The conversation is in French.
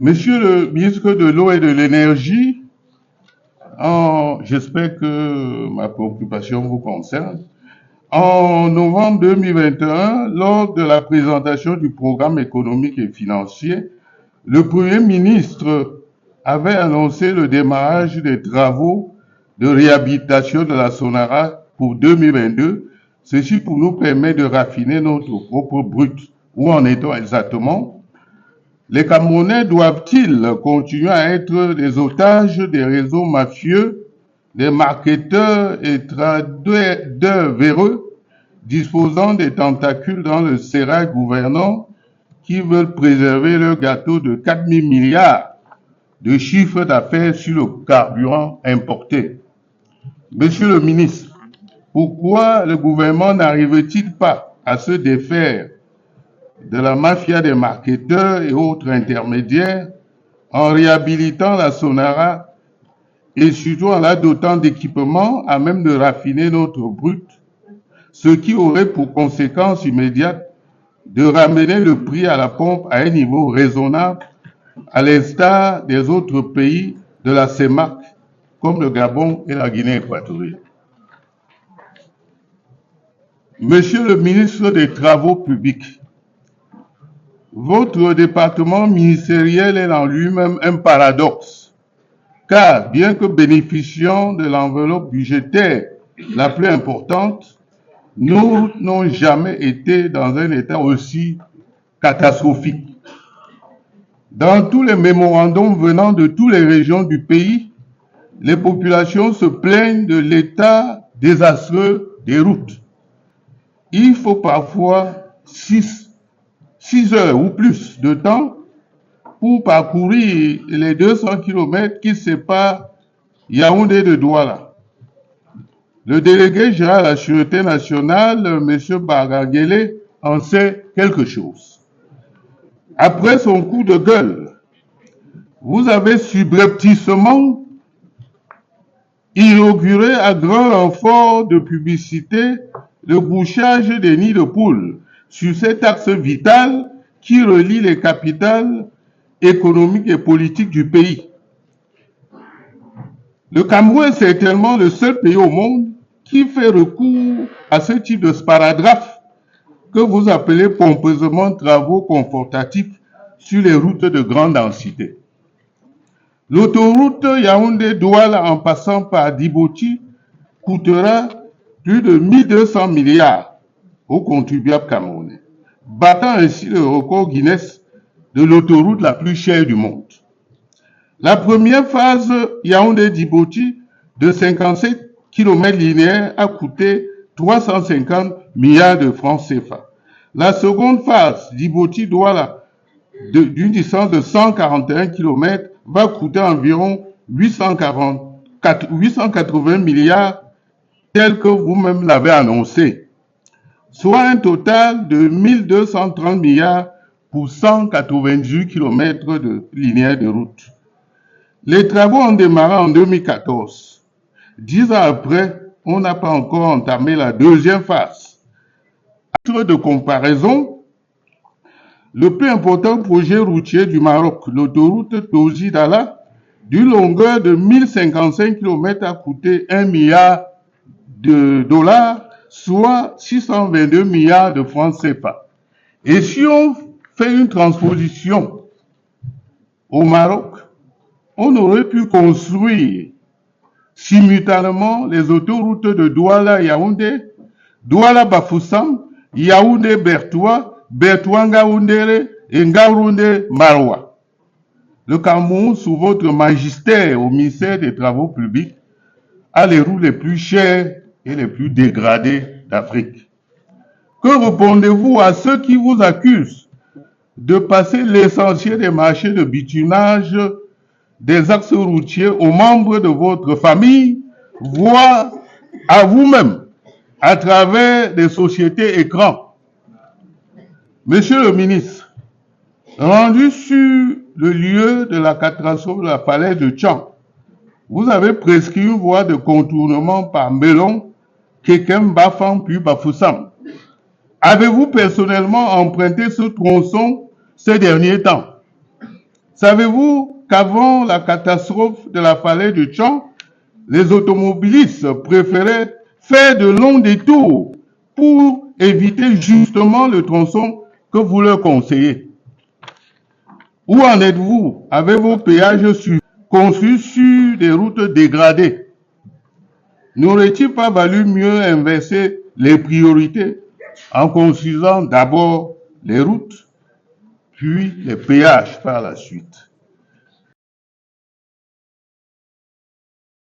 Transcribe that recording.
Monsieur le ministre de l'Eau et de l'Énergie, j'espère que ma préoccupation vous concerne. En novembre 2021, lors de la présentation du programme économique et financier, le Premier ministre avait annoncé le démarrage des travaux de réhabilitation de la Sonara pour 2022, ceci pour nous permettre de raffiner notre propre brut. Où en est-on exactement? Les Camerounais doivent-ils continuer à être des otages des réseaux mafieux, des marketeurs et traders véreux, disposant des tentacules dans le sérail gouvernant, qui veulent préserver leur gâteau de 4 000 milliards de chiffre d'affaires sur le carburant importé? Monsieur le ministre, pourquoi le gouvernement n'arrive-t-il pas à se défaire de la mafia des marketeurs et autres intermédiaires en réhabilitant la Sonara et surtout en la dotant d'équipements à même de raffiner notre brut, ce qui aurait pour conséquence immédiate de ramener le prix à la pompe à un niveau raisonnable, à l'instar des autres pays de la CEMAC, comme le Gabon et la Guinée équatoriale. Monsieur le ministre des Travaux publics, votre département ministériel est en lui-même un paradoxe, car bien que bénéficiant de l'enveloppe budgétaire la plus importante, nous n'avons jamais été dans un état aussi catastrophique. Dans tous les mémorandums venant de toutes les régions du pays, les populations se plaignent de l'état désastreux des routes. Il faut parfois 6 heures ou plus de temps pour parcourir les 200 km qui séparent Yaoundé de Douala. Le délégué général de la Sûreté nationale, M. Bagagele, en sait quelque chose. Après son coup de gueule, vous avez subrepticement inauguré à grand renfort de publicité le bouchage des nids de poules sur cet axe vital qui relie les capitales économiques et politiques du pays. Le Cameroun est certainement le seul pays au monde qui fait recours à ce type de sparadrap que vous appelez pompeusement travaux confortatifs sur les routes de grande densité. L'autoroute Yaoundé-Douala en passant par Djibouti coûtera plus de 1200 milliards aux contribuables camerounais, battant ainsi le record Guinness de l'autoroute la plus chère du monde. La première phase Yaoundé-Djibouti de 57 km linéaires a coûté 350 milliards de francs CFA. La seconde phase Djibouti-Douala d'une distance de 141 km va coûter environ 880 milliards tel que vous-même l'avez annoncé, soit un total de 1230 milliards pour 198 km de linéaire de route. Les travaux ont démarré en 2014. 10 ans après, on n'a pas encore entamé la deuxième phase. À titre de comparaison, le plus important projet routier du Maroc, l'autoroute Tozi-Dala, d'une longueur de 1055 km, a coûté 1 milliard de dollars, soit 622 milliards de francs CFA. Et si on fait une transposition au Maroc, on aurait pu construire simultanément les autoroutes de Douala-Yaoundé, Douala-Bafoussam, Yaoundé-Bertoua, Bertoua-Ngaoundéré et Ngaoundé-Maroua. Le Cameroun, sous votre magistère au ministère des Travaux publics, a les routes les plus chères et les plus dégradées d'Afrique. Que répondez-vous à ceux qui vous accusent de passer l'essentiel des marchés de bitumage des axes routiers aux membres de votre famille, voire à vous-même, à travers des sociétés écrans? Monsieur le ministre, rendu sur le lieu de la catastrophe de la falaise de Tchang, vous avez prescrit une voie de contournement par Melon, Kekem, Bafang, puis Bafoussam. Avez-vous personnellement emprunté ce tronçon ces derniers temps? Savez-vous qu'avant la catastrophe de la falaise de Tchang, les automobilistes préféraient faire de longs détours pour éviter justement le tronçon que vous leur conseillez? Où en êtes-vous avec vos péages conçus sur des routes dégradées? N'aurait-il pas valu mieux inverser les priorités en construisant d'abord les routes, puis les péages par la suite?